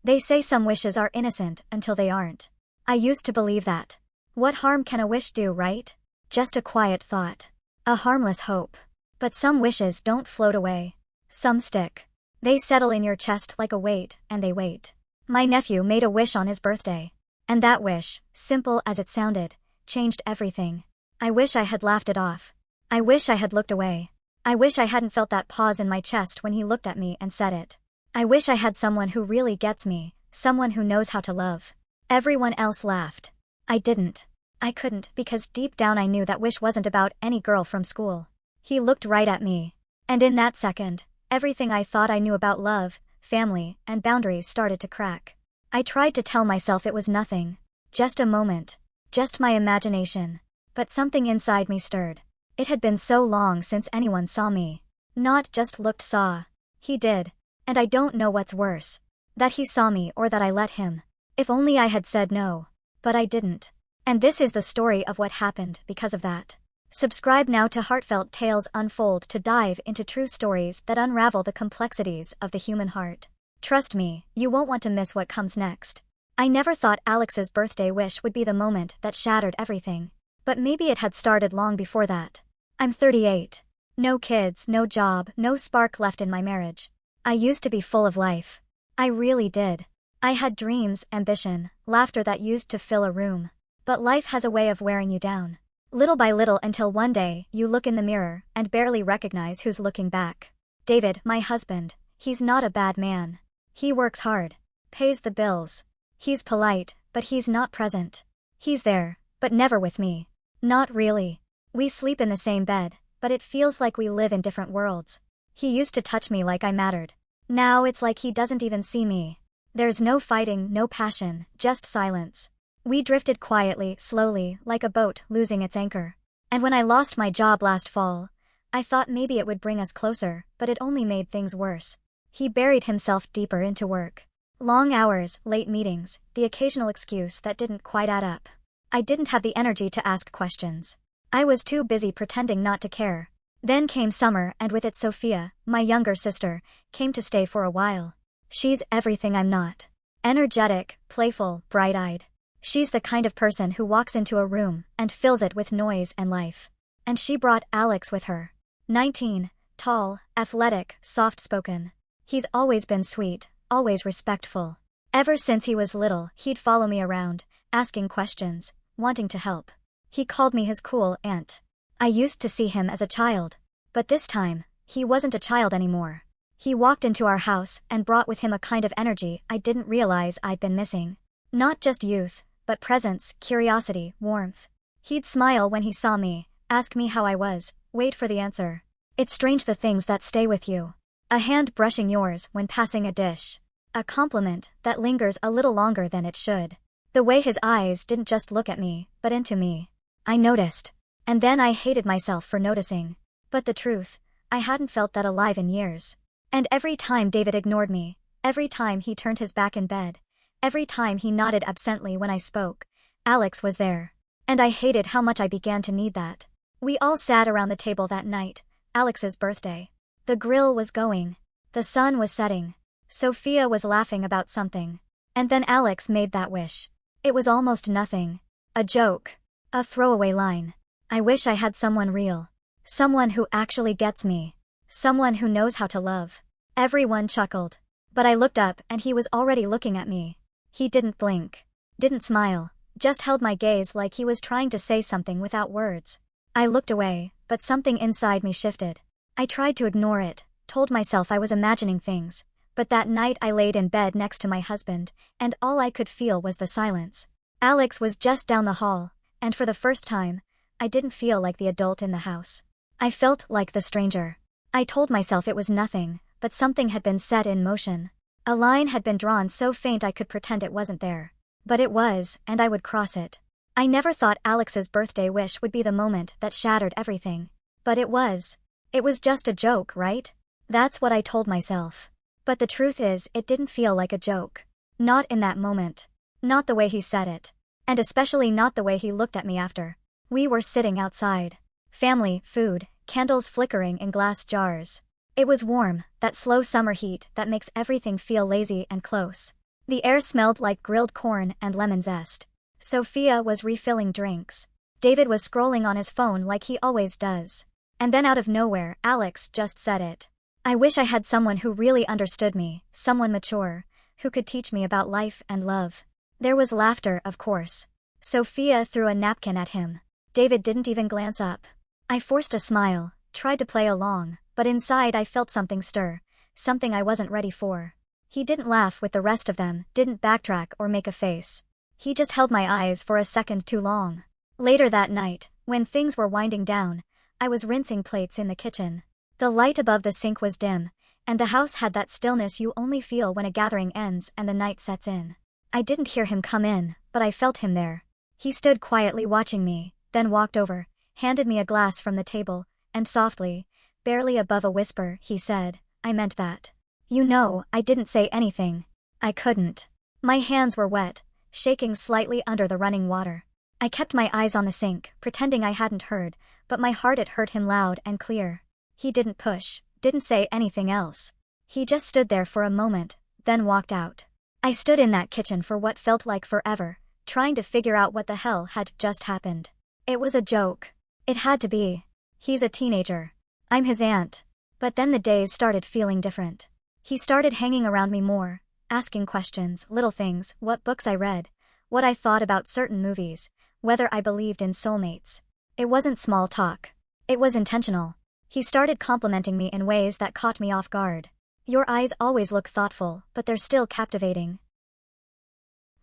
They say some wishes are innocent until they aren't. I used to believe that. What harm can a wish do, right? Just a quiet thought. A harmless hope. But some wishes don't float away. Some stick. They settle in your chest like a weight, and they wait. My nephew made a wish on his birthday. And that wish, simple as it sounded, changed everything. I wish I had laughed it off. I wish I had looked away. I wish I hadn't felt that pause in my chest when he looked at me and said it. I wish I had someone who really gets me, someone who knows how to love. Everyone else laughed. I didn't. I couldn't because deep down I knew that wish wasn't about any girl from school. He looked right at me. And in that second, everything I thought I knew about love, family, and boundaries started to crack. I tried to tell myself it was nothing. Just a moment. Just my imagination. But something inside me stirred. It had been so long since anyone saw me. Not just saw. He did. And I don't know what's worse. That he saw me or that I let him. If only I had said no. But I didn't. And this is the story of what happened because of that. Subscribe now to Heartfelt Tales Unfold to dive into true stories that unravel the complexities of the human heart. Trust me, you won't want to miss what comes next. I never thought Alex's birthday wish would be the moment that shattered everything. But maybe it had started long before that. I'm 38. No kids, no job, no spark left in my marriage. I used to be full of life. I really did. I had dreams, ambition, laughter that used to fill a room. But life has a way of wearing you down. Little by little until one day, you look in the mirror and barely recognize who's looking back. David, my husband, he's not a bad man. He works hard. Pays the bills. He's polite, but he's not present. He's there, but never with me. Not really. We sleep in the same bed, but it feels like we live in different worlds. He used to touch me like I mattered. Now it's like he doesn't even see me. There's no fighting, no passion, just silence. We drifted quietly, slowly, like a boat losing its anchor. And when I lost my job last fall, I thought maybe it would bring us closer, but it only made things worse. He buried himself deeper into work. Long hours, late meetings, the occasional excuse that didn't quite add up. I didn't have the energy to ask questions. I was too busy pretending not to care. Then came summer and with it Sophia, my younger sister, came to stay for a while. She's everything I'm not. Energetic, playful, bright-eyed. She's the kind of person who walks into a room and fills it with noise and life. And she brought Alex with her. 19, tall, athletic, soft-spoken. He's always been sweet, always respectful. Ever since he was little, he'd follow me around, asking questions, wanting to help. He called me his cool aunt. I used to see him as a child. But this time, he wasn't a child anymore. He walked into our house and brought with him a kind of energy I didn't realize I'd been missing. Not just youth, but presence, curiosity, warmth. He'd smile when he saw me, ask me how I was, wait for the answer. It's strange the things that stay with you. A hand brushing yours when passing a dish. A compliment that lingers a little longer than it should. The way his eyes didn't just look at me, but into me. I noticed. And then I hated myself for noticing. But the truth, I hadn't felt that alive in years. And every time David ignored me, every time he turned his back in bed, every time he nodded absently when I spoke, Alex was there. And I hated how much I began to need that. We all sat around the table that night, Alex's birthday. The grill was going. The sun was setting. Sophia was laughing about something. And then Alex made that wish. It was almost nothing. A joke. A throwaway line. I wish I had someone real. Someone who actually gets me. Someone who knows how to love. Everyone chuckled. But I looked up and he was already looking at me. He didn't blink. Didn't smile. Just held my gaze like he was trying to say something without words. I looked away, but something inside me shifted. I tried to ignore it, told myself I was imagining things. But that night I laid in bed next to my husband, and all I could feel was the silence. Alex was just down the hall, and for the first time, I didn't feel like the adult in the house. I felt like the stranger. I told myself it was nothing, but something had been set in motion. A line had been drawn so faint I could pretend it wasn't there. But it was, and I would cross it. I never thought Alex's birthday wish would be the moment that shattered everything. But it was. It was just a joke, right? That's what I told myself. But the truth is, it didn't feel like a joke. Not in that moment. Not the way he said it. And especially not the way he looked at me after. We were sitting outside. Family, food, candles flickering in glass jars. It was warm, that slow summer heat that makes everything feel lazy and close. The air smelled like grilled corn and lemon zest. Sophia was refilling drinks. David was scrolling on his phone like he always does. And then out of nowhere, Alex just said it. I wish I had someone who really understood me, someone mature, who could teach me about life and love. There was laughter, of course. Sophia threw a napkin at him. David didn't even glance up. I forced a smile, tried to play along, but inside I felt something stir, something I wasn't ready for. He didn't laugh with the rest of them, didn't backtrack or make a face. He just held my eyes for a second too long. Later that night, when things were winding down, I was rinsing plates in the kitchen. The light above the sink was dim, and the house had that stillness you only feel when a gathering ends and the night sets in. I didn't hear him come in, but I felt him there. He stood quietly watching me, then walked over, handed me a glass from the table, and softly, barely above a whisper, he said, I meant that. You know, I didn't say anything. I couldn't. My hands were wet, shaking slightly under the running water. I kept my eyes on the sink, pretending I hadn't heard, but my heart it hurt him loud and clear. He didn't push, didn't say anything else. He just stood there for a moment, then walked out. I stood in that kitchen for what felt like forever, trying to figure out what the hell had just happened. It was a joke. It had to be. He's a teenager. I'm his aunt. But then the days started feeling different. He started hanging around me more, asking questions, little things, what books I read, what I thought about certain movies, whether I believed in soulmates. It wasn't small talk. It was intentional. He started complimenting me in ways that caught me off guard. Your eyes always look thoughtful, but they're still captivating.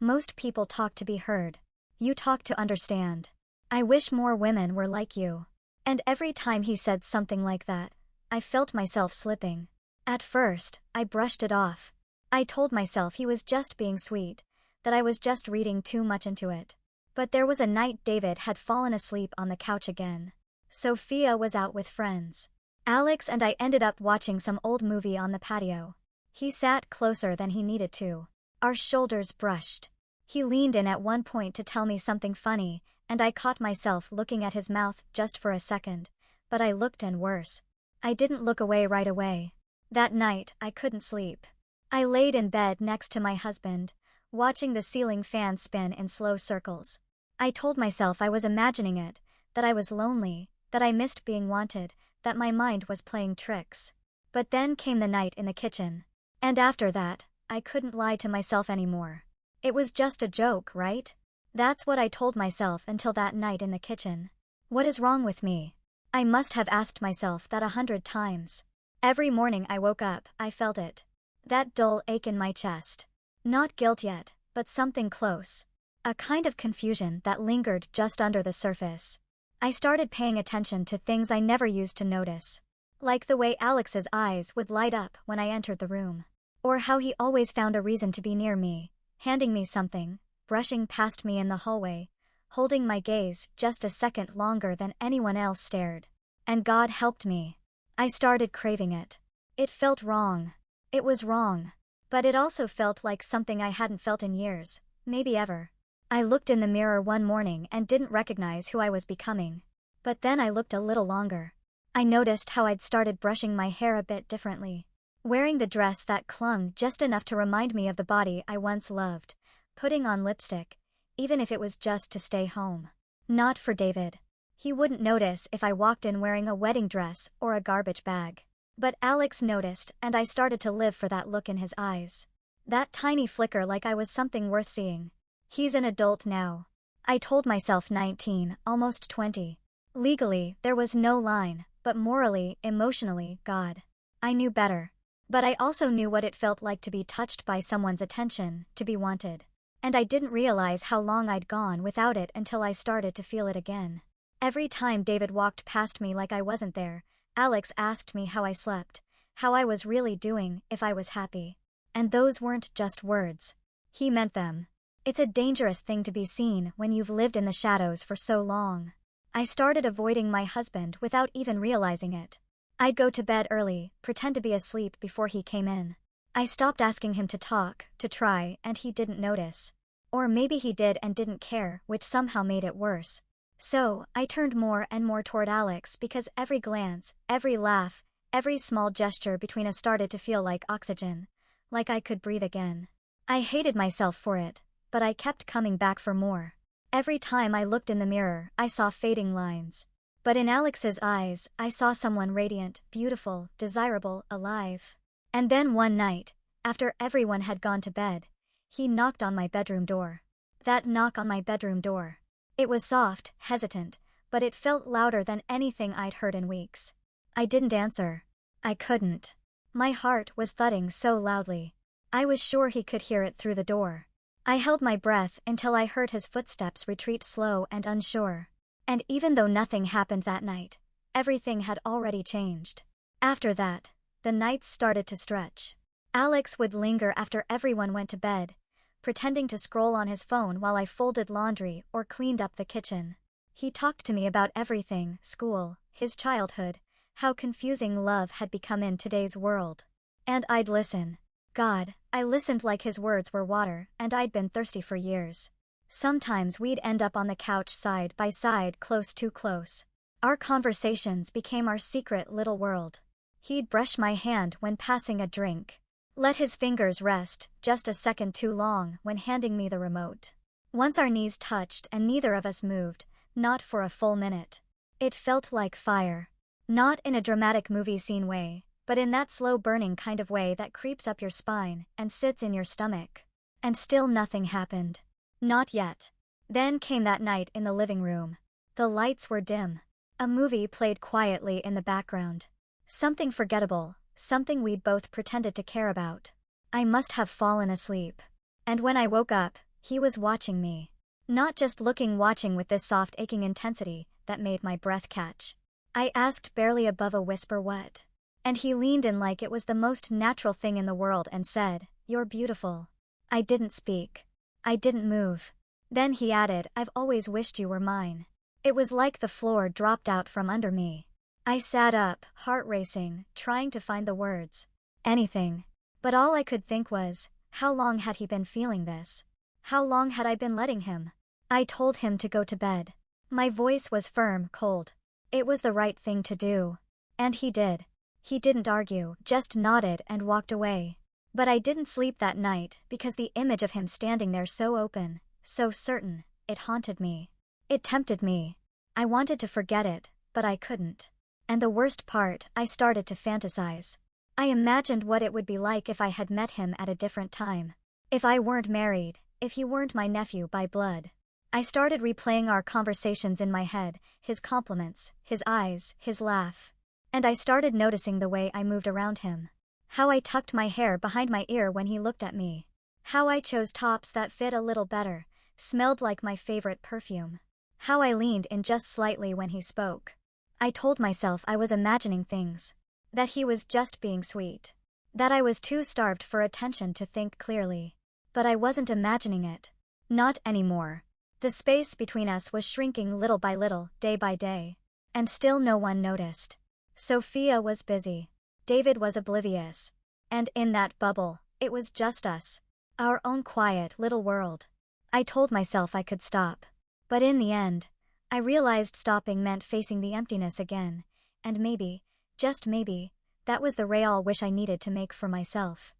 Most people talk to be heard. You talk to understand. I wish more women were like you. And every time he said something like that, I felt myself slipping. At first, I brushed it off. I told myself he was just being sweet, that I was just reading too much into it. But there was a night David had fallen asleep on the couch again. Sophia was out with friends. Alex and I ended up watching some old movie on the patio. He sat closer than he needed to. Our shoulders brushed. He leaned in at one point to tell me something funny, and I caught myself looking at his mouth just for a second, but I looked and worse. I didn't look away right away. That night, I couldn't sleep. I laid in bed next to my husband, watching the ceiling fan spin in slow circles. I told myself I was imagining it, that I was lonely, that I missed being wanted, that my mind was playing tricks. But then came the night in the kitchen. And after that, I couldn't lie to myself anymore. It was just a joke, right? That's what I told myself until that night in the kitchen. What is wrong with me? I must have asked myself that 100 times. Every morning I woke up, I felt it. That dull ache in my chest. Not guilt yet, but something close. A kind of confusion that lingered just under the surface. I started paying attention to things I never used to notice. Like the way Alex's eyes would light up when I entered the room. Or how he always found a reason to be near me, handing me something, brushing past me in the hallway, holding my gaze just a second longer than anyone else stared. And God helped me. I started craving it. It felt wrong. It was wrong. But it also felt like something I hadn't felt in years, maybe ever. I looked in the mirror one morning and didn't recognize who I was becoming. But then I looked a little longer. I noticed how I'd started brushing my hair a bit differently. Wearing the dress that clung just enough to remind me of the body I once loved. Putting on lipstick, even if it was just to stay home. Not for David. He wouldn't notice if I walked in wearing a wedding dress or a garbage bag. But Alex noticed, and I started to live for that look in his eyes. That tiny flicker like I was something worth seeing. He's an adult now. I told myself 19, almost 20. Legally, there was no line, but morally, emotionally, God. I knew better. But I also knew what it felt like to be touched by someone's attention, to be wanted. And I didn't realize how long I'd gone without it until I started to feel it again. Every time David walked past me like I wasn't there, Alex asked me how I slept, how I was really doing, if I was happy. And those weren't just words. He meant them. It's a dangerous thing to be seen when you've lived in the shadows for so long. I started avoiding my husband without even realizing it. I'd go to bed early, pretend to be asleep before he came in. I stopped asking him to talk, to try, and he didn't notice. Or maybe he did and didn't care, which somehow made it worse. So, I turned more and more toward Alex because every glance, every laugh, every small gesture between us started to feel like oxygen. Like I could breathe again. I hated myself for it, but I kept coming back for more. Every time I looked in the mirror, I saw fading lines. But in Alex's eyes, I saw someone radiant, beautiful, desirable, alive. And then one night, after everyone had gone to bed, he knocked on my bedroom door. That knock on my bedroom door. It was soft, hesitant, but it felt louder than anything I'd heard in weeks. I didn't answer. I couldn't. My heart was thudding so loudly. I was sure he could hear it through the door. I held my breath until I heard his footsteps retreat slow and unsure. And even though nothing happened that night, everything had already changed. After that, the nights started to stretch. Alex would linger after everyone went to bed, pretending to scroll on his phone while I folded laundry or cleaned up the kitchen. He talked to me about everything: school, his childhood, how confusing love had become in today's world. And I'd listen. God, I listened like his words were water, and I'd been thirsty for years. Sometimes we'd end up on the couch side by side, close, too close. Our conversations became our secret little world. He'd brush my hand when passing a drink. Let his fingers rest just a second too long when handing me the remote. Once our knees touched and neither of us moved, not for a full minute. It felt like fire. Not in a dramatic movie scene way, but in that slow burning kind of way that creeps up your spine and sits in your stomach. And still nothing happened. Not yet. Then came that night in the living room. The lights were dim. A movie played quietly in the background. Something forgettable, something we'd both pretended to care about. I must have fallen asleep. And when I woke up, he was watching me. Not just looking, watching with this soft aching intensity that made my breath catch. I asked barely above a whisper, "What?" And he leaned in like it was the most natural thing in the world and said, "You're beautiful." I didn't speak. I didn't move. Then he added, "I've always wished you were mine." It was like the floor dropped out from under me. I sat up, heart racing, trying to find the words. Anything. But all I could think was, how long had he been feeling this? How long had I been letting him? I told him to go to bed. My voice was firm, cold. It was the right thing to do. And he did. He didn't argue, just nodded and walked away. But I didn't sleep that night because the image of him standing there so open, so certain, it haunted me. It tempted me. I wanted to forget it, but I couldn't. And the worst part, I started to fantasize. I imagined what it would be like if I had met him at a different time. If I weren't married, if he weren't my nephew by blood. I started replaying our conversations in my head, his compliments, his eyes, his laugh. And I started noticing the way I moved around him. How I tucked my hair behind my ear when he looked at me. How I chose tops that fit a little better, smelled like my favorite perfume. How I leaned in just slightly when he spoke. I told myself I was imagining things. That he was just being sweet. That I was too starved for attention to think clearly. But I wasn't imagining it. Not anymore. The space between us was shrinking little by little, day by day. And still no one noticed. Sophia was busy. David was oblivious. And in that bubble, it was just us. Our own quiet little world. I told myself I could stop. But in the end, I realized stopping meant facing the emptiness again. And maybe, just maybe, that was the real wish I needed to make for myself.